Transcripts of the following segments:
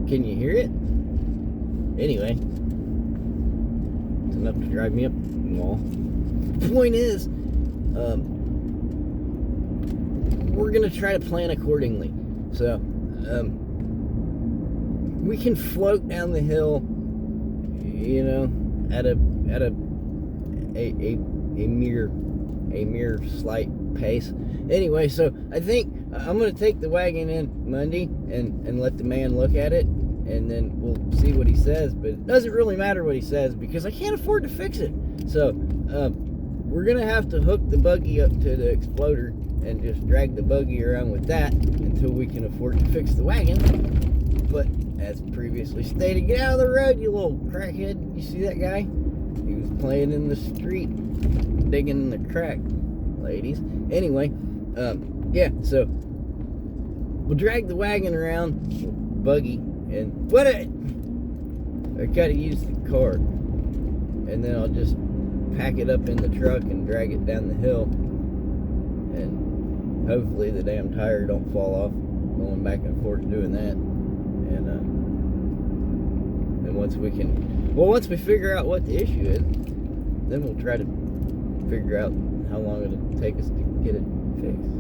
Can you hear it? Anyway, it's enough to drive me up the wall. The point is, we're gonna try to plan accordingly. So, we can float down the hill, you know, at a mere slight pace. Anyway, so I think I'm gonna take the wagon in Monday and let the man look at it, and then we'll see what he says. But it doesn't really matter what he says because I can't afford to fix it. So we're gonna have to hook the buggy up to the exploder and just drag the buggy around with that until we can afford to fix the wagon. But as previously stated, get out of the road, you little crackhead. You see that guy? He was playing in the street, digging in the crack, ladies. Anyway, yeah, so we'll drag the wagon around, buggy, and I gotta use the car, and then I'll just pack it up in the truck and drag it down the hill, and hopefully the damn tire don't fall off going back and forth doing that. And once we figure out what the issue is, then we'll try to figure out how long it'll take us to get it fixed.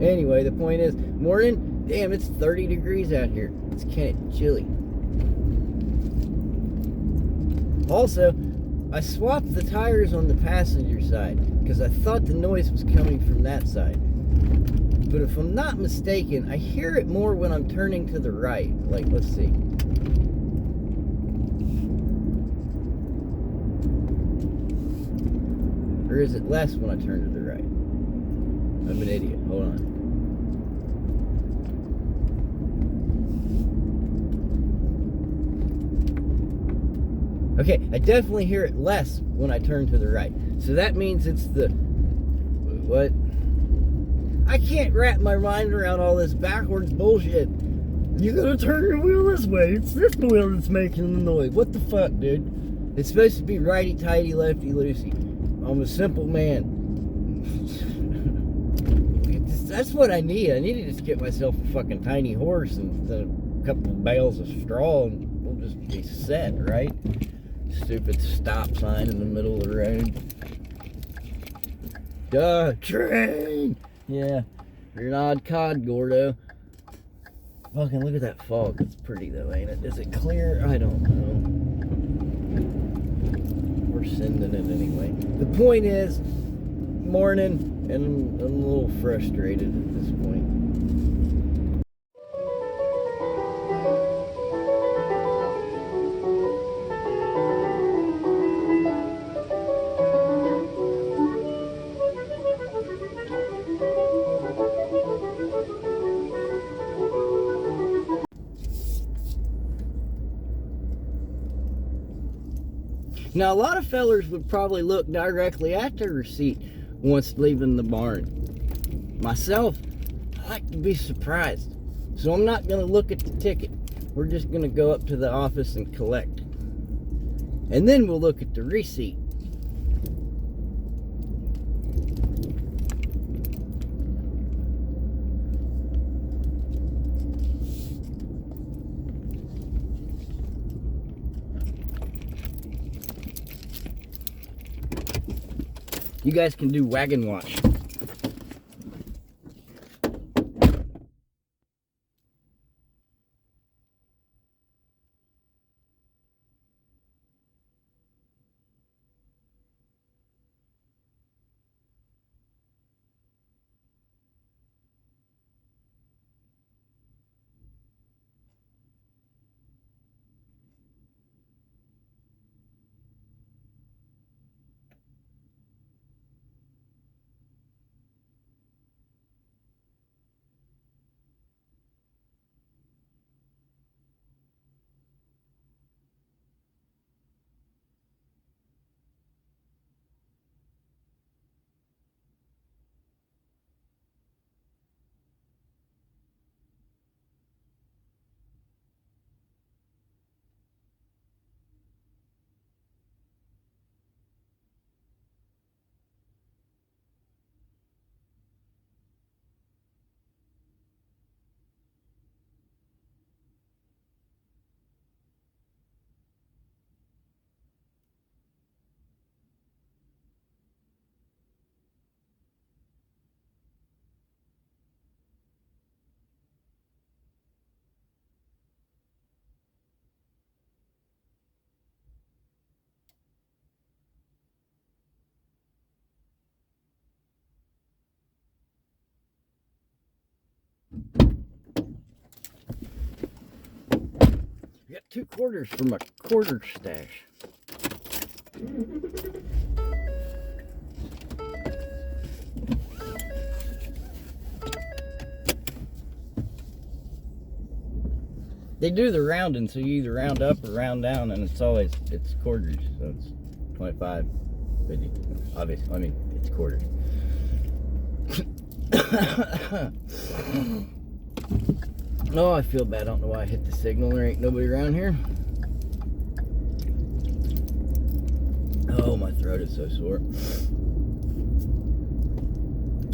Anyway, the point is, morning, damn, it's 30 degrees out here. It's kind of chilly. Also, I swapped the tires on the passenger side because I thought the noise was coming from that side. But if I'm not mistaken, I hear it more when I'm turning to the right. Like, let's see. Or is it less when I turn to the right? I'm an idiot. Hold on. Okay, I definitely hear it less when I turn to the right. So that means it's the... What? I can't wrap my mind around all this backwards bullshit. You gotta turn your wheel this way. It's this wheel that's making the noise. What the fuck, dude? It's supposed to be righty-tighty, lefty-loosey. I'm a simple man. That's what I need. I need to just get myself a fucking tiny horse and a couple of bales of straw, and we'll just be set, right? Stupid stop sign in the middle of the road. Duh, train! Yeah, you're an odd cod, Gordo. Fucking look at that fog. It's pretty though, ain't it? Is it clear? I don't know. We're sending it anyway. The point is, morning, and I'm a little frustrated at this point. Now, a lot of fellers would probably look directly at their receipt once leaving the barn. Myself, I like to be surprised. So I'm not going to look at the ticket. We're just going to go up to the office and collect. And then we'll look at the receipt. You guys can do wagon watch. 2 quarters for my quarter stash. They do the rounding, so you either round up or round down, and it's quarters, so it's 25, 50. Obviously, I mean, it's quarters. Oh, I feel bad. I don't know why I hit the signal. There ain't nobody around here. Oh, my throat is so sore.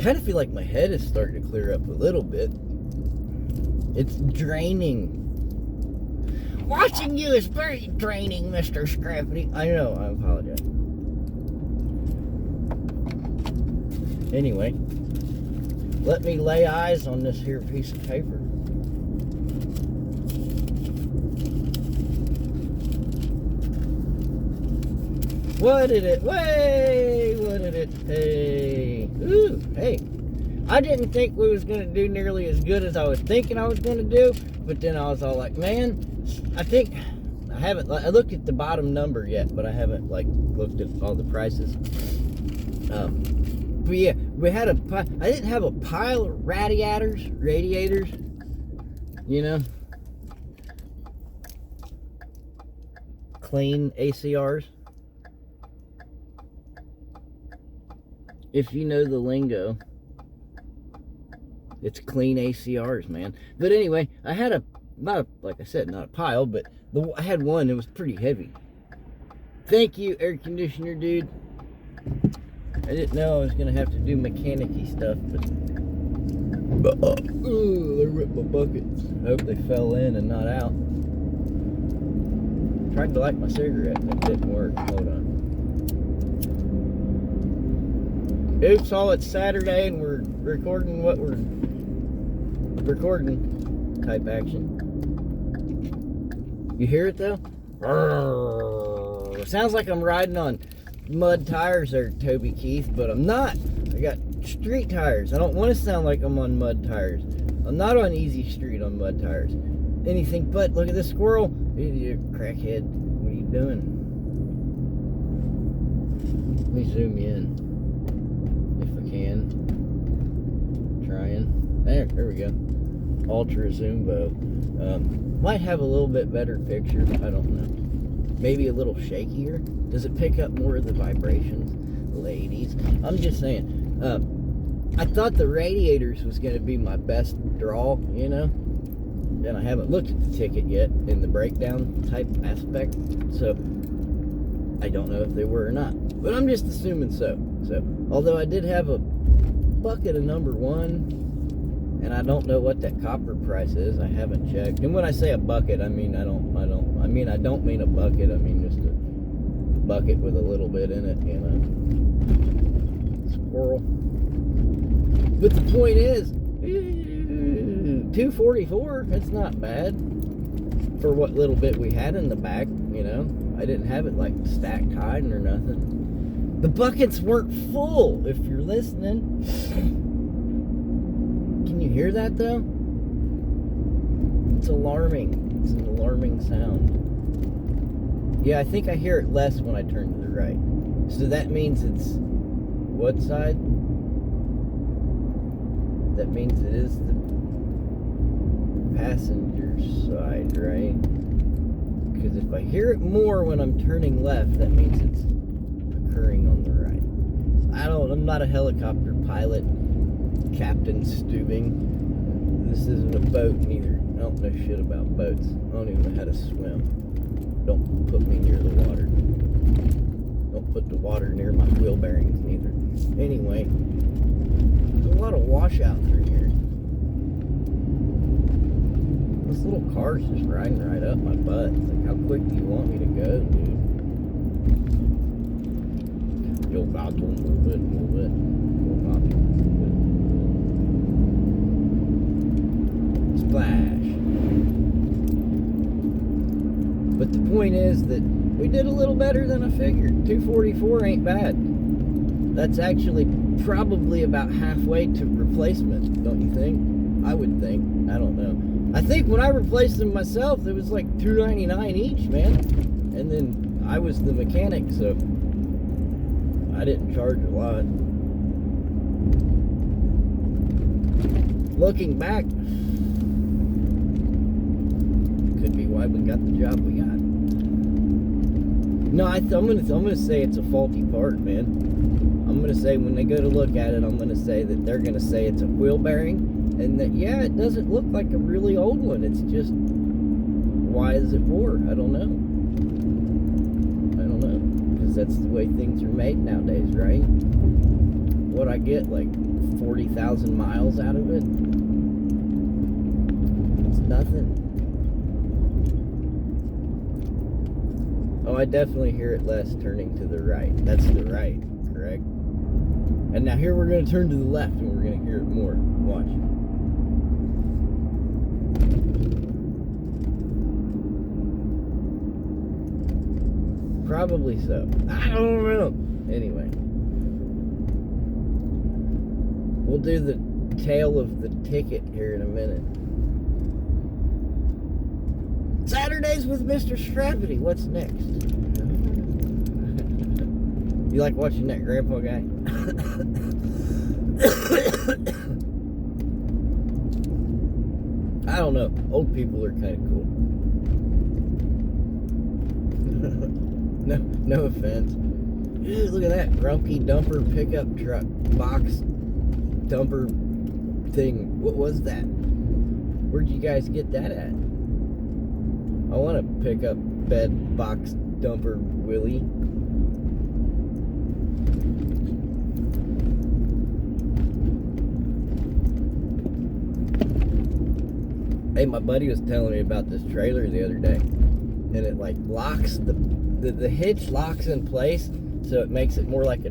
Kind of feel like my head is starting to clear up a little bit. It's draining. Watching you is very draining, Mr. Scrappy. I know, I apologize. Anyway, let me lay eyes on this here piece of paper. What did it say? Ooh, hey. I didn't think we was going to do nearly as good as I was thinking I was going to do, but then I was all like, man, I think I looked at the bottom number yet, but I haven't like looked at all the prices. But yeah, I didn't have a pile of radiators, you know, clean ACRs. If you know the lingo, it's clean ACRs, man. But anyway, I had like I said, not a pile, but I had one that was pretty heavy. Thank you, air conditioner dude. I didn't know I was gonna have to do mechanic-y stuff, but they ripped my buckets. I hope they fell in and not out. Tried to light my cigarette, but it didn't work. Hold on. Oops, all it's Saturday and we're recording what we're recording type action. You hear it though? It sounds like I'm riding on mud tires there, Toby Keith, but I'm not. I got street tires. I don't want to sound like I'm on mud tires. I'm not on easy street on mud tires. Anything but. Look at this squirrel. You crackhead. What are you doing? Let me zoom in. If I can. Trying. There we go. Ultra zoom bow. Might have a little bit better picture. I don't know. Maybe a little shakier. Does it pick up more of the vibrations? Ladies. I'm just saying. I thought the radiators was going to be my best draw, you know? And I haven't looked at the ticket yet in the breakdown type aspect. So, I don't know if they were or not. But I'm just assuming so. Although I did have a bucket of number 1. And I don't know what that copper price is. I haven't checked. And when I say a bucket, I mean I don't mean a bucket. I mean just a bucket with a little bit in it, you know. Squirrel. But the point is, $244. That's not bad for what little bit we had in the back, you know. I didn't have it like stacked high or nothing. The buckets weren't full, if you're listening. Can you hear that though? It's alarming. It's an alarming sound. Yeah, I think I hear it less when I turn to the right. So that means it's what side? That means it is the passenger side, right? Because if I hear it more when I'm turning left, that means it's occurring on the right. I'm not a helicopter pilot. Captain Stubing. This isn't a boat neither. I don't know shit about boats. I don't even know how to swim. Don't put me near the water. Don't put the water near my wheel bearings neither. Anyway, there's a lot of washout through here. This little car's just riding right up my butt. It's like, how quick do you want me to go, dude? Yo, God, don't move it. Splash. But the point is that we did a little better than I figured. 244 ain't bad. That's actually probably about halfway to replacement, don't you think? I would think. I don't know. I think when I replaced them myself, it was like $2.99 each, man. And then I was the mechanic, so I didn't charge a lot. Looking back, could be why we got the job we got. No, I'm gonna say it's a faulty part, man. I'm gonna say when they go to look at it, I'm gonna say that they're gonna say it's a wheel bearing, and that yeah, it doesn't look like a really old one. It's just, why is it wore? I don't know. Because that's the way things are made nowadays, right? What I get, like 40,000 miles out of it? It's nothing. Oh, I definitely hear it less turning to the right. That's the right, correct? And now here we're going to turn to the left and we're going to hear it more. Watch. Probably so. I don't know. Anyway. We'll do the tale of the ticket here in a minute. Saturdays with Mr. Strappity. What's next? You like watching that grandpa guy? I don't know. Old people are kind of cool. No offense. Look at that Rumpke dumper pickup truck box dumper thing. What was that? Where'd you guys get that at? I want to pick up bed box dumper Willie. Hey, my buddy was telling me about this trailer the other day, and it like locks the hitch locks in place, so it makes it more like a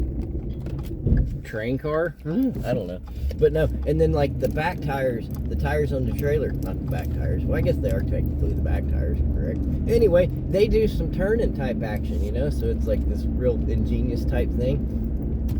train car. I don't know, but no. And then like the back tires, the tires on the trailer, not the back tires. Well, I guess they are technically the back tires, correct? Anyway, they do some turning type action, you know. So it's like this real ingenious type thing.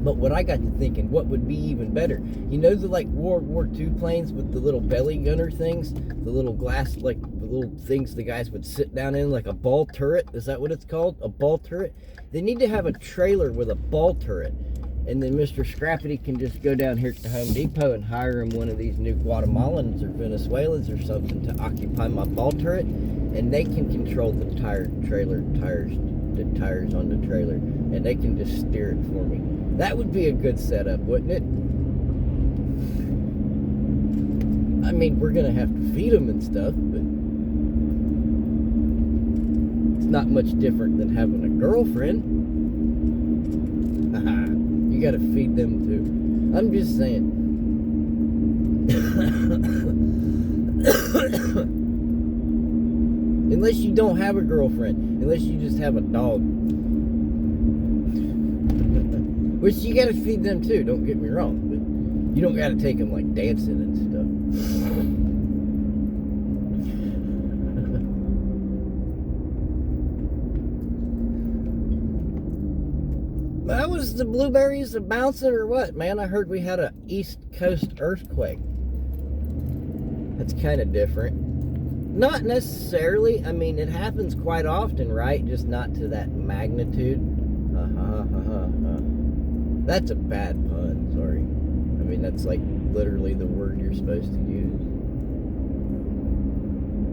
But what I got to thinking, what would be even better? You know the like World War II planes with the little belly gunner things, the little glass, like the little things the guys would sit down in, like a ball turret. Is that what it's called? A ball turret? They need to have a trailer with a ball turret. And then Mr. Scrappity can just go down here to Home Depot and hire him one of these new Guatemalans or Venezuelans or something to occupy my ball turret, and they can control the tires on the trailer, and they can just steer it for me. That would be a good setup, wouldn't it? I mean, we're gonna have to feed them and stuff, but it's not much different than having a girlfriend. You gotta feed them too. I'm just saying. Unless you don't have a girlfriend, unless you just have a dog. Which you gotta feed them too, don't get me wrong, but you don't gotta take them like dancing and stuff. That was the blueberries bouncing or what, man? I heard we had a East Coast earthquake. That's kind of different. Not necessarily. I mean, it happens quite often, right? Just not to that magnitude. That's a bad pun, sorry. I mean, that's like literally the word you're supposed to use.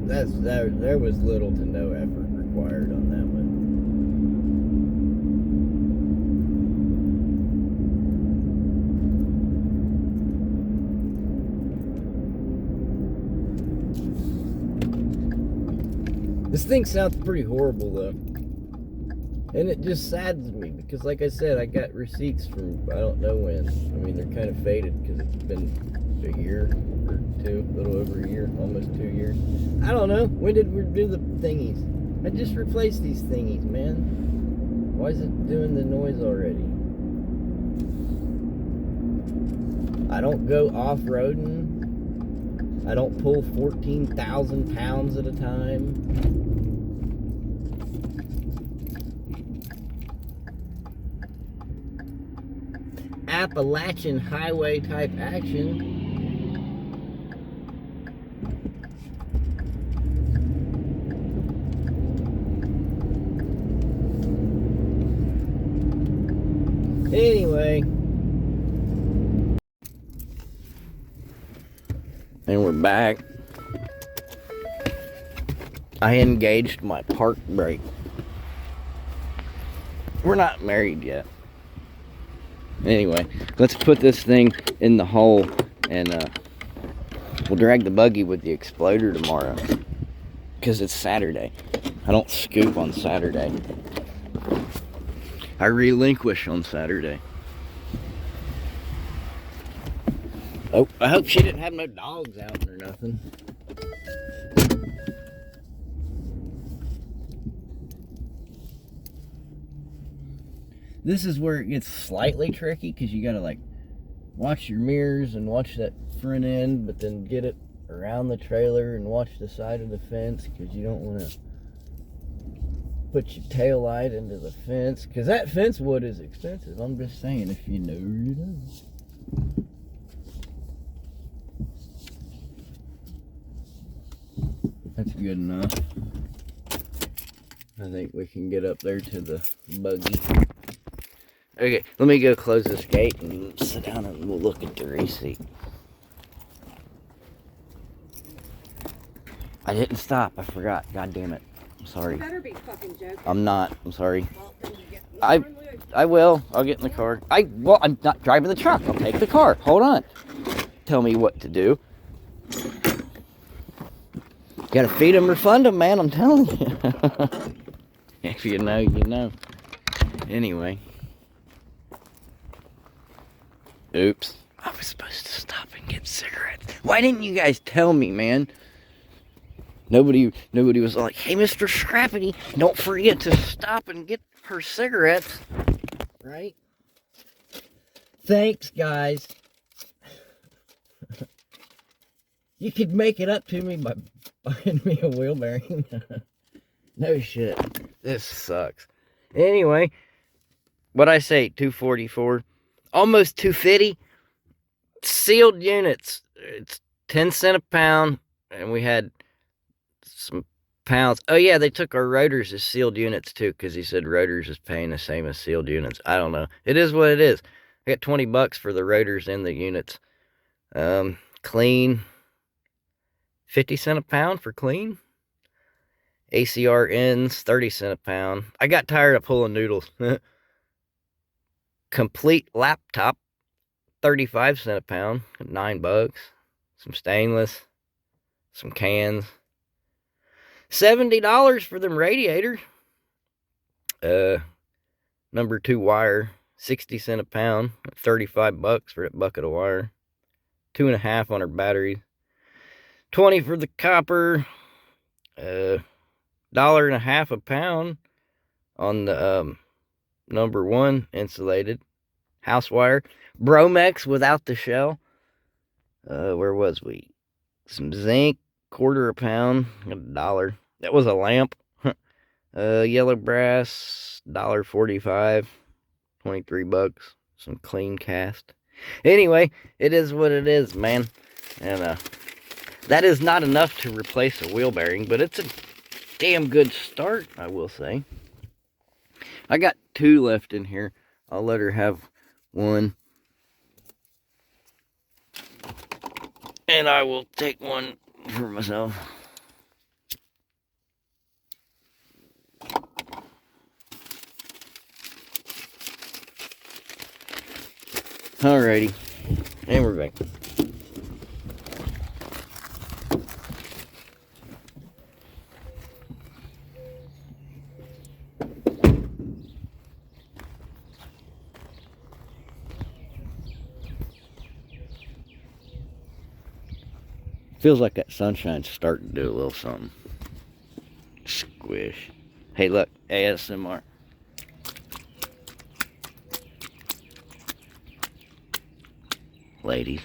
There was little to no effort required on that one. This thing sounds pretty horrible though. And it just saddens me because, like I said, I got receipts from I don't know when. I mean, they're kind of faded because it's been a year or two, a little over a year, almost 2 years. I don't know. When did we do the thingies? I just replaced these thingies, man. Why is it doing the noise already? I don't go off-roading. I don't pull 14,000 pounds at a time. Appalachian highway type action. Anyway. And we're back. I engaged my park brake. We're not married yet. Anyway, let's put this thing in the hole and we'll drag the buggy with the exploder tomorrow. Because it's Saturday. I don't scoop on Saturday. I relinquish on Saturday. Oh, I hope she didn't have no dogs out or nothing. This is where it gets slightly tricky because you gotta like watch your mirrors and watch that front end, but then get it around the trailer and watch the side of the fence because you don't want to put your tail light into the fence because that fence wood is expensive. I'm just saying, if you know, you know. That's good enough. I think we can get up there to the buggy. Okay, let me go close this gate and sit down and we'll look at the receipt. I didn't stop. I forgot. God damn it. I'm sorry. You better be fucking joking. I'm not. I'm sorry. Well, then you get I will. I'll get in the car. Well, I'm not driving the truck. I'll take the car. Hold on. Tell me what to do. Gotta feed them or fund them, man. I'm telling you. If you know, you know. Anyway. Oops. I was supposed to stop and get cigarettes. Why didn't you guys tell me, man? Nobody was like, hey, Mr. Scrappity, don't forget to stop and get her cigarettes. Right? Thanks, guys. You could make it up to me by buying me a wheel bearing. No shit. This sucks. Anyway, what'd I say? 244. Almost 250. Sealed units. It's 10 cents a pound. And we had some pounds. Oh yeah, they took our rotors as sealed units too, because he said rotors is paying the same as sealed units. I don't know. It is what it is. I got $20 for the rotors and the units. Clean. 50 cents a pound for clean. ACR ends, 30 cents a pound. I got tired of pulling noodles. Complete laptop, 35 cents a pound, $9. Some stainless, some cans. $70 for them radiators. Number 2 wire, 60 cents a pound, $35 for that bucket of wire. 2.5 on our batteries. 20 for the copper. $1.50 a pound on the number 1 insulated house wire. Bromex without the shell. Where was we? Some zinc, $0.25 a pound, $1. That was a lamp. Yellow brass, $1.45, $23. Some clean cast. Anyway, it is what it is, man. And that is not enough to replace a wheel bearing, but it's a damn good start, I will say. I got 2 left in here. I'll let her have 1. And I will take 1 for myself. Alrighty. And we're back. Feels like that sunshine's starting to do a little something. Squish. Hey, look, ASMR. Ladies.